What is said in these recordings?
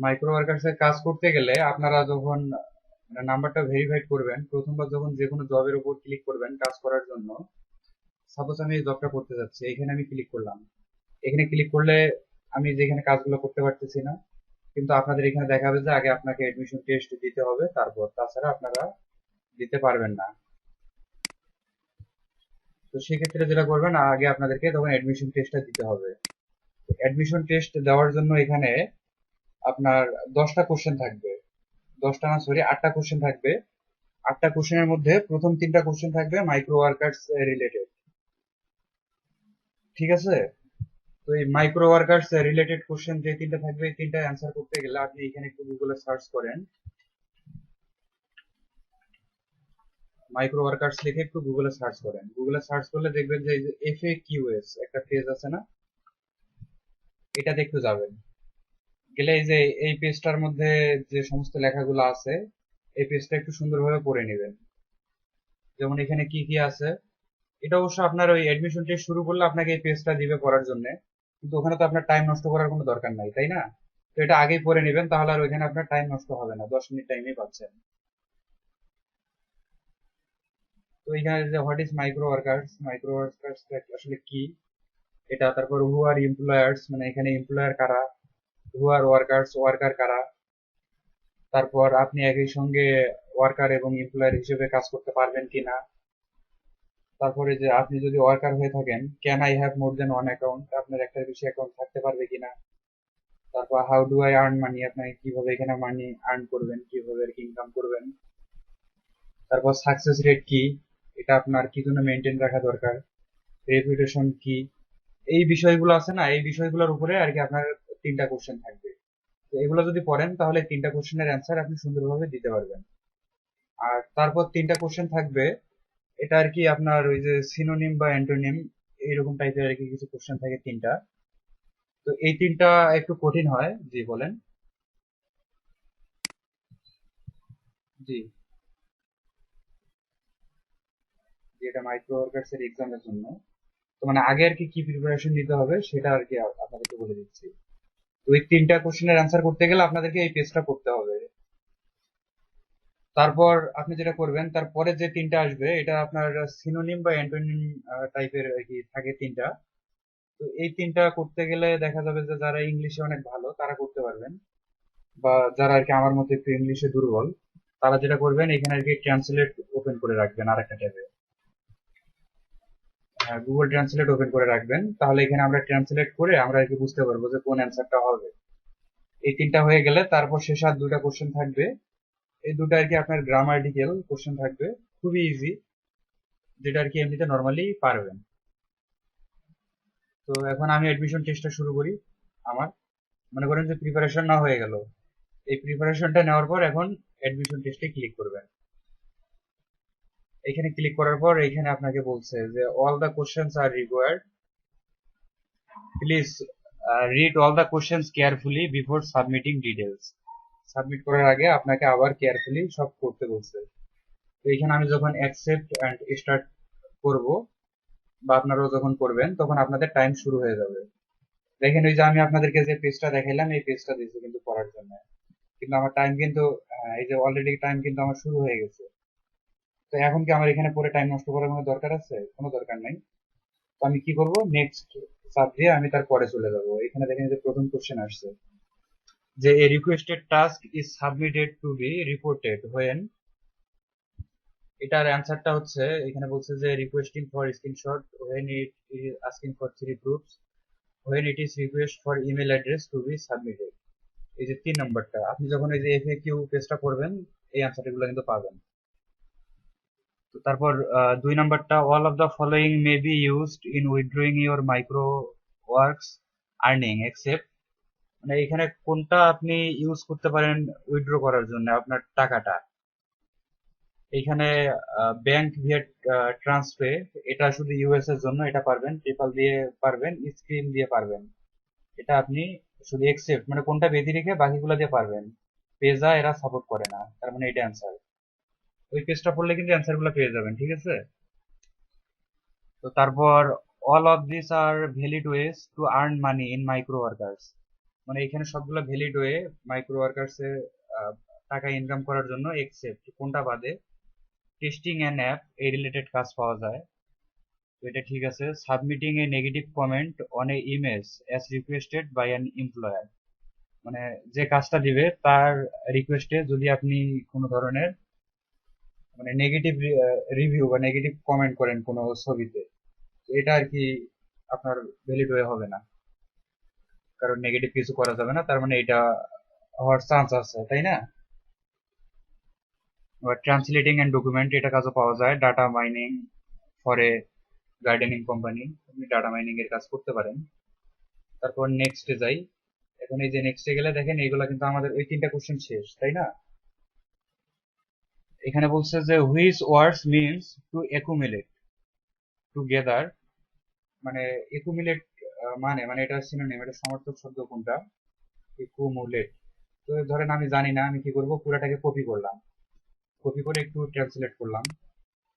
Micro workers এর কাজ করতে গেলে আপনারা যখন নাম্বারটা ভেরিফাইড করবেন, প্রথমবার যখন যে কোনো জবের উপর ক্লিক করবেন কাজ করার জন্য, সাপোজ আমি এই জবটা করতে যাচ্ছি, এখানে আমি ক্লিক করলাম। এখানে ক্লিক করলে আমি যেখানে কাজগুলো করতে পারতেছি না, কিন্তু আপনাদের এখানে দেখাবে যে আগে আপনাকে এডমিশন টেস্ট দিতে হবে, তারপর তাছাড়া আপনারা দিতে পারবেন না। তো সেক্ষেত্রে যেটা করবেন, আগে আপনাদেরকে তখন এডমিশন টেস্টটা দিতে হবে। অ্যাডমিশন টেস্ট দেওয়ার জন্য এখানে আপনার 10টা কোশ্চেন থাকবে। 10টা না, সরি, 8টা কোশ্চেন থাকবে। 8টা কোশ্চেনের মধ্যে প্রথম 3টা কোশ্চেন থাকবে মাইক্রো ওয়ার্কার্স রিলেটেড। ঠিক আছে? তো এই মাইক্রো ওয়ার্কার্স রিলেটেড কোশ্চেন যে 3টা থাকবে, এই 3টা অ্যান্সার করতে গেলে আপনি এখানে একটু গুগলে সার্চ করেন। মাইক্রো ওয়ার্কার্স লিখে একটু গুগলে সার্চ করেন। গুগলে সার্চ করলে দেখবেন যে এই যে FAQs একটা পেজ আছে না, এটাতে একটু যাবেন। গেলে এই যে এই পেজটার মধ্যে যে সমস্ত লেখাগুলো আছে, এই পেজটা একটু সুন্দরভাবে পড়ে নেবেন। যেমন এখানে কি কি আছে, এটা অবশ্য আপনার ওই এডমিশন টেস্ট শুরু করলে আপনাকে এই পেজটা দিবে পড়ার জন্য, কিন্তু ওখানে তো আপনার টাইম নষ্ট করার কোনো দরকার নাই, তাই না? তো এটা আগেই পড়ে নেবেন, তাহলে আর ওইখানে আপনার টাইম নষ্ট হবে না, 10 মিনিট টাইমই পাচ্ছেন। তো এখানে যে হোয়াট ইজ মাইক্রো ওয়ার্কার্স আসলে কি, এটা, তারপর হু আর এমপ্লয়ার্স, মানে এখানে এমপ্লয়ার কারা, হু আর ওয়ার্কার্স, ওয়ার্কার কারা, তারপর আপনি একই সঙ্গে ওয়ার্কার এবং এমপ্লয়ার হিসেবে কাজ করতে পারবেন কিনা, তারপরে যে আপনি যদি ওয়ার্কার হয়ে থাকেন, can I have more then one account, আপনার একটার বেশি অ্যাকাউন্ট থাকতে পারবে কিনা, তারপর how do I earn money, আপনি কিভাবে এখানে মানি আর্ন করবেন, কিভাবে আর কি ইনকাম করবেন, তারপর সাকসেস রেট কি, এটা আপনার কি জন্য মেনটেন রাখা দরকার, রেপুটেশন কি, এই বিষয়গুলো আছে না, এই বিষয়গুলোর উপরে আর কি আপনার 3টা কোশ্চেন থাকবে। তো এগুলো যদি পড়েন তাহলে 3টা কোশ্চেনের অ্যান্সার আপনি সুন্দরভাবে দিতে পারবেন। আর তারপর 3টা কোশ্চেন থাকবে, এটা আর কি আপনার ওই যে সিনোনিম বা অ্যান্টোনিম, এইরকম টাইপের আর কি কিছু কোশ্চেন থাকে 3টা। তো এই 3টা একটু কঠিন হয়। জি বলেন। জি, যে এটা মাইক্রো ওয়ার্কার্স এর এক্সামের জন্য। তো মানে আগে আর কি কি প্রিপারেশন নিতে হবে সেটা আর কি আপনাদেরকে বলে দিচ্ছি। তো এই 3টা কোশ্চেনের অ্যান্সার করতে গেলে আপনাদেরকে এই পেজটা করতে হবে। তারপর আপনি যেটা করবেন, তারপরে যে 3টা আসবে এটা আপনার সিনোনিম বা অ্যান্টোনিম টাইপের আর কি থাকে 3টা। তো এই 3টা করতে গেলে দেখা যাবে যে যারা ইংলিশে অনেক ভালো তারা করতে পারবেন, বা যারা আর কি আমার মতো একটু ইংলিশে দুর্বল, তারা যেটা করবেন, এখানে আর কি ট্রান্সলেট ওপেন করে রাখবেন আর একটা ট্যাবে। গুগল ট্রান্সলেট ওপেন করে রাখবেন, তাহলে এখানে আমরা ট্রান্সলেট করে আমরা আর কি বুঝতে পারবো যে কোন অ্যান্সারটা হবে। এই 3টা হয়ে গেলে তারপর শেষ আর 2টা কোশ্চেন থাকবে। এই দুটো আর কি আপনার গ্রামাটিক্যাল কোশ্চেন থাকবে, খুবই ইজি, যেটা আর কি এমনিতে নর্মালি পারবেন। তো এখন আমি এডমিশন টেস্টটা শুরু করি। আমার মনে করেন যে প্রিপারেশন না হয়ে গেল, এই প্রিপারেশনটা নেওয়ার পর এখন এডমিশন টেস্টে ক্লিক করবেন। এখানে ক্লিক করার পর এখানে আপনাকে বলছে যে all the questions R required, please read all the questions carefully before submitting details. Submit করার আগে আপনাকে আবার কেয়ারফুলি সব করতে বলছে। তো এখানে আমি যখন অ্যাকসেপ্ট অ্যান্ড স্টার্ট করব, বা আপনারাও যখন করবেন, তখন আপনাদের টাইম শুরু হয়ে যাবে। দেখেন ওই যে আমি আপনাদেরকে যে পেজটা দেখাইলাম, এই পেজটা দিয়েছি কিন্তু পড়ার জন্য, কিন্তু আমার টাইম কিন্তু এই যে অলরেডি টাইম কিন্তু আমার শুরু হয়ে গেছে। তো এখন কি আমার এখানে পরে টাইম নষ্ট করার কোনো দরকার আছে? কোনো দরকার নাই। তো আমি কি করব, নেক্সট চাপ দিয়ে আমি তার পরে চলে যাব। এখানে দেখেন যে প্রথম কোশ্চেন আসছে যে a requested task is submitted to be reported when, এটার অ্যান্সারটা হচ্ছে এখানে বলছে যে requesting for screenshot when it is asking for 3 proofs, when it is request for email address to be submitted. এই যে 3 নম্বরটা, আপনি যখন এই যে FAQ পেজটা পড়বেন, এই অ্যান্সারগুলো কিন্তু পাবেন। তো তারপর 2 নম্বরটা, all of the following may be used in withdrawing your micro works earning except, মানে এখানে কোনটা আপনি ইউজ করতে পারেন উইথড্র করার জন্য আপনার টাকাটা। এখানে ব্যাংক ভিয়া ট্রান্সফার, এটা শুধু ইউএস এর জন্য, এটা পারবেন পেপাল দিয়ে, পারবেন স্ক্রিম দিয়ে, পারবেন। এটা আপনি শুধু এক্সেপ্ট, মানে কোনটা বেঁধে রেখে বাকিগুলো দিয়ে পারবেন। পেজা এরা সাপোর্ট করে না, তার মানে এটা অ্যান্সার। ওই পেজটা পড়লে কিন্তু অ্যান্সার গুলো পেয়ে যাবেন, ঠিক আছে? তো তারপর all of this are valid ways to earn money in micro workers, মানে এখানে সবগুলো ভ্যালিড ওয়ে মাইক্রো ওয়ার্কার্স এর টাকা ইনকাম করার জন্য, এক্সেপ্ট কোনটা বাদে টেস্টিং অ্যান অ্যাপ এই রিলেটেড কাজ পাওয়া যায়। তো এটা ঠিক আছে। Submitting a negative comment on a image as requested by an employer, মানে যে কাজটা দিবে তার রিকোয়েস্টে যদি আপনি কোনো ধরনের মানে নেগেটিভ রিভিউ বা নেগেটিভ কমেন্ট করেন কোনো ছবিতে, তো এটা আর কি আপনার ভ্যালিড ওয়ে হবে না, কারণ নেগেটিভ কিছু করা যাবে না, তার মানে এটা হওয়ার চান্স আছে, তাই না? আবার ট্রান্সলেটিং এন্ড ডকুমেন্ট এটা কাজও পাওয়া যায়। Data mining for a gardening company, আপনি ডাটা মাইনিং এর কাজ করতে পারেন। তারপর নেক্সটে যাই। এখন এই যে নেক্সটে গেলে দেখেন এইগুলা কিন্তু আমাদের ওই তিনটা কোশ্চেন শেষ, তাই না? এখানে বলছে যে which words means to accumulate together, মানে একুমুলেট মানে মানে এটা সিনোনিম, এটা সমার্থক শব্দ কোনটা? একুমুলেট। তো ধরেন আমি জানি না, আমি কি করব, পুরাটাকে কপি করলাম, কপি করে একটু ট্রান্সলেট করলাম,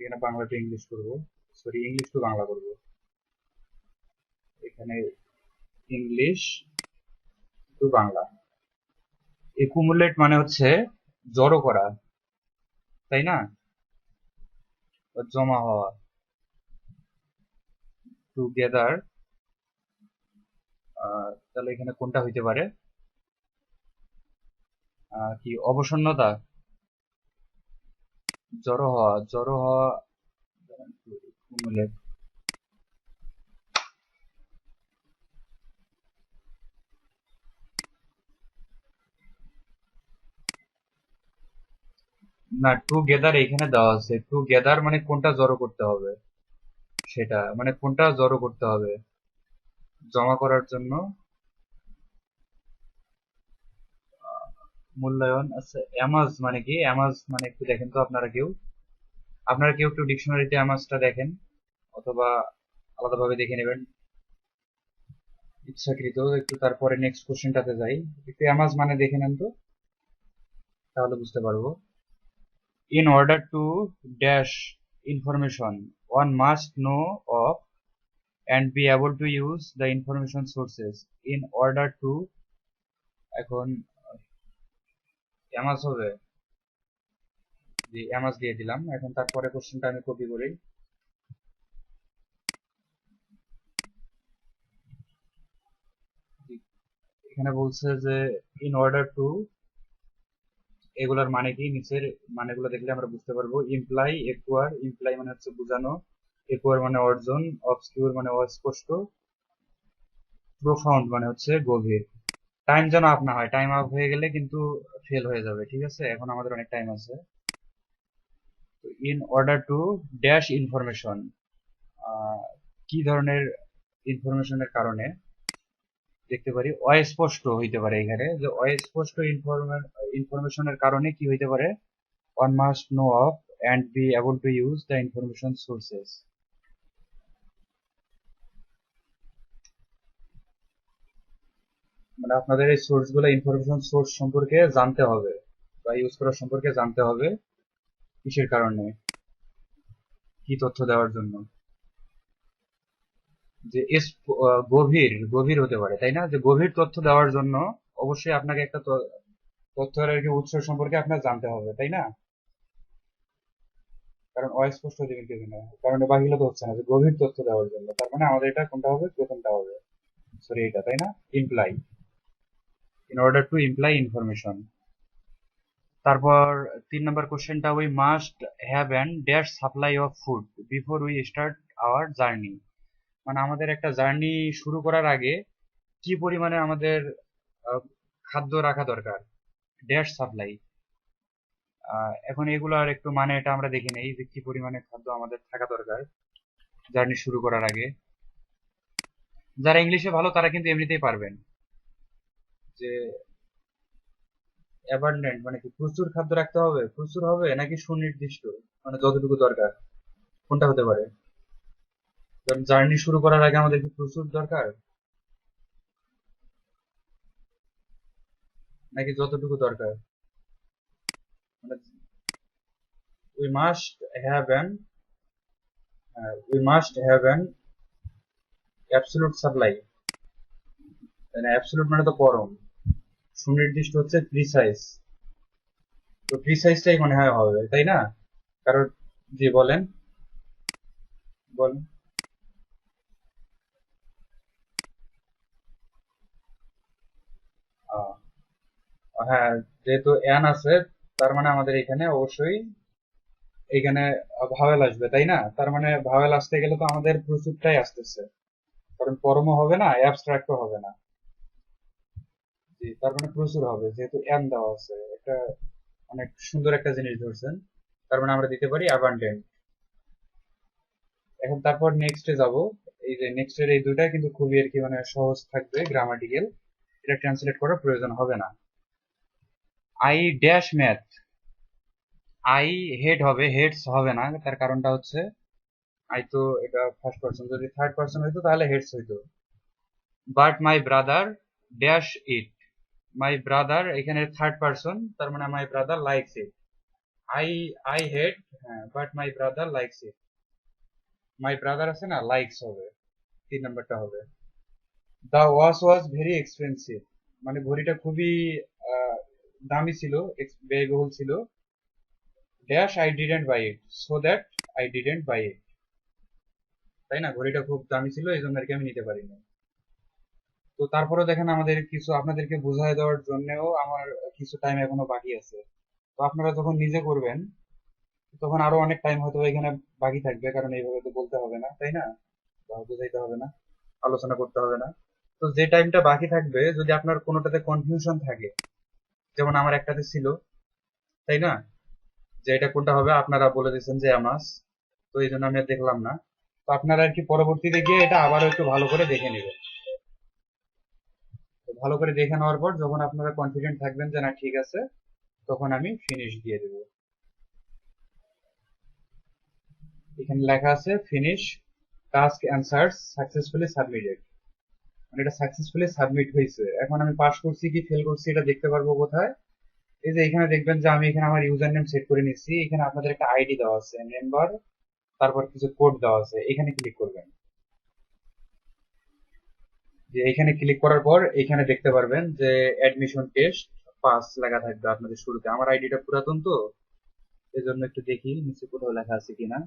এখানে বাংলা টু ইংলিশ করব, সরি ইংলিশ টু বাংলা করব, এখানে ইংলিশ টু বাংলা। একুমুলেট মানে হচ্ছে জড়ো করা, তাই না? বা জমা হওয়া। টুগেদার, তাহলে এখানে কোনটা হইতে পারে? কি অবসন্নতা, জড়ো হওয়া, জড়ো হওয়া। accumulate, না টুগেদার এখানে দেওয়া আছে, টুগেদার মানে কোনটা জড়ো করতে হবে, সেটা মানে কোনটা জড়ো করতে হবে জমা করার জন্য। মূল্যায়ন আছে। অ্যামাজ মানে কি? অ্যামাজ মানে একটু দেখেন তো আপনারা কেউ একটু ডিকশনারিতে অ্যামাজটা দেখেন, অথবা আলাদাভাবে দেখে নেবেন ইচ্ছাকৃত একটু। তারপরে নেক্সট কোশ্চেনটাতে যাই, একটু অ্যামাজ মানে দেখে নেন তো, তাহলে বুঝতে পারবো। In order to dash information, one must know of and be able to use the information sources. In order to, এখন অ্যামাজ হবে, যে অ্যামাজ দিয়ে দিলাম। এখন তারপরে কোশ্চেনটা আমি কপি করি। এখানে বলছে যে ইন অর্ডার টু, এগুলার মানে কি, নিচের মানেগুলো দেখলে আমরা বুঝতে পারবো। ইমপ্লাই, একুয়ার, ইমপ্লাই মানে হচ্ছে বোঝানো, একুয়ার মানে অর্জন, অবসকিউর মানে অস্পষ্ট, প্রোফাউন্ড মানে হচ্ছে গভীর। টাইম যেন আপ না হয়, টাইম আপ হয়ে গেলে কিন্তু ফেল হয়ে যাবে, ঠিক আছে? এখন আমাদের অনেক টাইম আছে। In order to dash information, কি ধরনের ইনফরমেশনের কারণে দেখতে পারি অস্পষ্ট হইতে পারে, এখানে যে অস্পষ্ট ইনফরমেশনের কারণে কি হইতে পারে? One must know of and be able to use the information sources, মানে আপনাদের এই সোর্স গুলো, ইনফরমেশন সোর্স সম্পর্কে জানতে হবে বা ইউজ করার সম্পর্কে জানতে হবে। কিসের কারণে? কি তথ্য দেওয়ার জন্য? যে গভীর গভীর হতে পারে, তাই না? যে গভীর তথ্য দেওয়ার জন্য অবশ্যই আপনাকে একটা তথ্যের আর কি উৎস সম্পর্কে আপনার জানতে হবে, তাই না? কারণ অস্পষ্ট দিবেন কেউ না, কারণ বাকিগুলো তো হচ্ছে না, যে গভীর তথ্য দেওয়ার জন্য, তার মানে আমাদের এটা কোনটা হবে? প্রথমটা হবে, সরি এটা, তাই না? Imply, in order to imply information. তারপর 3 নম্বর কোশ্চেনটা, we must have an dash supply of food before we start our journey, মানে আমাদের একটা জার্নি শুরু করার আগে কি পরিমাণে আমাদের খাদ্য রাখা দরকার, ড্যাশ সাপ্লাই। এখন এগুলার একটু মানে এটা আমরা দেখি নেই, যে কি পরিমাণে খাদ্য আমাদের থাকা দরকার জার্নি শুরু করার আগে। যারা ইংলিশে ভালো তারা কিন্তু এমনিতেই পারবেন, যে অ্যাবান্ডেন্ট মানে কি, প্রচুর খাদ্য রাখতে হবে, প্রচুর হবে নাকি সুনির্দিষ্ট, মানে যতটুকু দরকার, কোনটা হতে পারে? কারণ জার্নি শুরু করার আগে আমাদের কি প্রচুর দরকার, নাকি যতটুকু দরকার? মানে we must have an we must have an absolute supply, absolute মানে তো পরম, সুনির্দিষ্ট হচ্ছে প্রিসাইজ। তো প্রিসাইজটাই মনে হয় হবে, তাই না? কারণ, জি বলেন, বলেন। আহ, হ্যাঁ, যেহেতু এন আছে, তার মানে আমাদের এখানে অবশ্যই এখানে ভাওয়েল আসবে, তাই না? তার মানে ভাওয়েল আসতে গেলে তো আমাদের প্রচুরটাই আসতেছে, কারণ পরমও হবে না, অ্যাবস্ট্রাক্টও হবে না। জি, তার মানে প্রচুর হবে, যেহেতু এন দেওয়া আছে। একটা অনেক সুন্দর একটা জিনিস ধরছেন। তার মানে আমরা দিতে পারি অ্যাবান্ডেন্ট। এখন তারপর নেক্সটে যাব। এই যে নেক্সটের এই দুইটা কিন্তু খুবই আর কি মানে সহজ থাকবে, গ্রামাটিক্যাল। এটা ট্রান্সলেট করার প্রয়োজন হবে না। I dash math, I hate হবে, হেডস হবে না। তার কারণটা হচ্ছে আই তো এটা ফার্স্ট পার্সন, যদি থার্ড পার্সন হইতো তাহলে হেডস হইতো। But my brother dash it, my brother এখানে থার্ড পার্সন, তার মানে my brother likes it. I I hate, হ্যাঁ, but my brother likes it. My brother আছে না, লাইকস হবে, 3 নাম্বারটা হবে। The watch was very expensive, মানে ঘড়িটা খুবই আহ, দামি ছিল, ব্যয়বহুল ছিল। Dash I didn't buy it, so that I didn't buy it. তাই না, ঘড়িটা খুব দামি ছিল এই জন্য আর কি আমি নিতে পারিনি। তো তারপরে দেখেন, আমাদের কিছু আপনাদেরকে বোঝায় দেওয়ার জন্যও আমার কিছু টাইম এখনো বাকি আছে। তো আপনারা যখন নিজে করবেন, তখন আরো অনেক টাইম হয়তো এখানে বাকি থাকবে, কারণ এইভাবে তো বলতে হবে না, তাই না? বা বোঝাইতে হবে না, আলোচনা করতে হবে না। তো যে টাইমটা বাকি থাকবে, যদি আপনার কোনোটাতে কনফিউশন থাকে, যেমন আমার একটাতে ছিল, তাই না, যে এটা কোনটা হবে, আপনারা বলে দিয়েছেন যে অ্যামাস, তো এই জন্য আমি আর দেখলাম না। তো আপনারা আর কি পরবর্তীতে গিয়ে এটা আবারও একটু ভালো করে দেখে নেবেন। তো ভালো করে দেখে নেওয়ার পর যখন আপনারা কনফিডেন্ট থাকবেন যে না ঠিক আছে, তখন আমি ফিনিশ দিয়ে দেবো। এখানে লেখা আছে finish task answers successfully submitted, মানে এটা সাকসেসফুলি সাবমিট হয়েছে। এখন আমি পাস করছি কি ফেল করছি এটা দেখতে পারবো কোথায়? এই যে এখানে দেখবেন যে আমি এখানে আমার ইউজার নেম সেট করে নিচ্ছি, এখানে আপনাদের একটা আইডি দেওয়া আছে, মেম্বার, তারপর কিছু কোড দেওয়া আছে, এখানে ক্লিক করবেন। যে এখানে ক্লিক করার পর এখানে দেখতে পারবেন যে অ্যাডমিশন টেস্ট পাস লেখা থাকবে আপনাদের শুরুতে। আমার আইডিটা পুরাতন তো, এই জন্য একটু দেখি নিচে কোথাও লেখা আছে কিনা।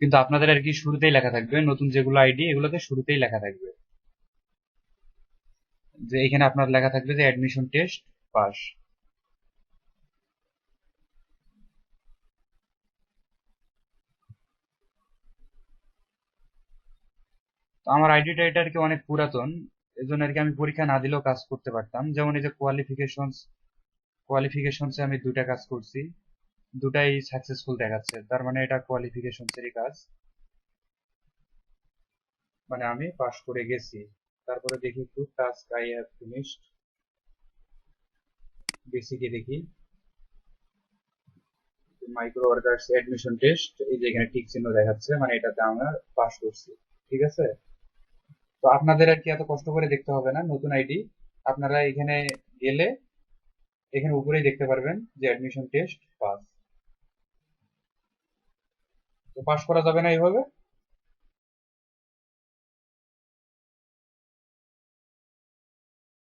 কিন্তু আপনাদের আর কি শুরুতেই লেখা থাকবে, নতুন যেগুলো আইডি এগুলোতে শুরুতেই লেখা থাকবে, যে এখানে আপনার লেখা থাকবে যে অ্যাডমিশন টেস্ট পাস। তো আমার আইডিটা এটা আর কি অনেক পুরাতন, এই জন্য আর কি আমি পরীক্ষা না দিলেও কাজ করতে পারতাম। যেমন এই যে কোয়ালিফিকেশনসে আমি দুটা কাজ করছি, দুটাই সাকসেসফুল দেখাচ্ছে, তার মানে এটা কোয়ালিফিকেশনসেরই কাজ, মানে আমি পাস করে গেছি। তারপরে দেখি একটু টাস্ক আই হ্যাভ ফিনিশড, বেসিকে দেখি মাইক্রো ওয়ার্কার্স অ্যাডমিশন টেস্ট, এই যে এখানে টিক চিহ্ন দেখাচ্ছে, মানে এটাতে আমরা পাস করছি। ঠিক আছে। তো আপনাদের আর কি এত কষ্ট করে দেখতে হবে না, নতুন আইডি আপনারা এখানে গেলে এখানে উপরেই দেখতে পারবেন যে অ্যাডমিশন টেস্ট পাস। তো পাস করা যাবে না এইভাবে?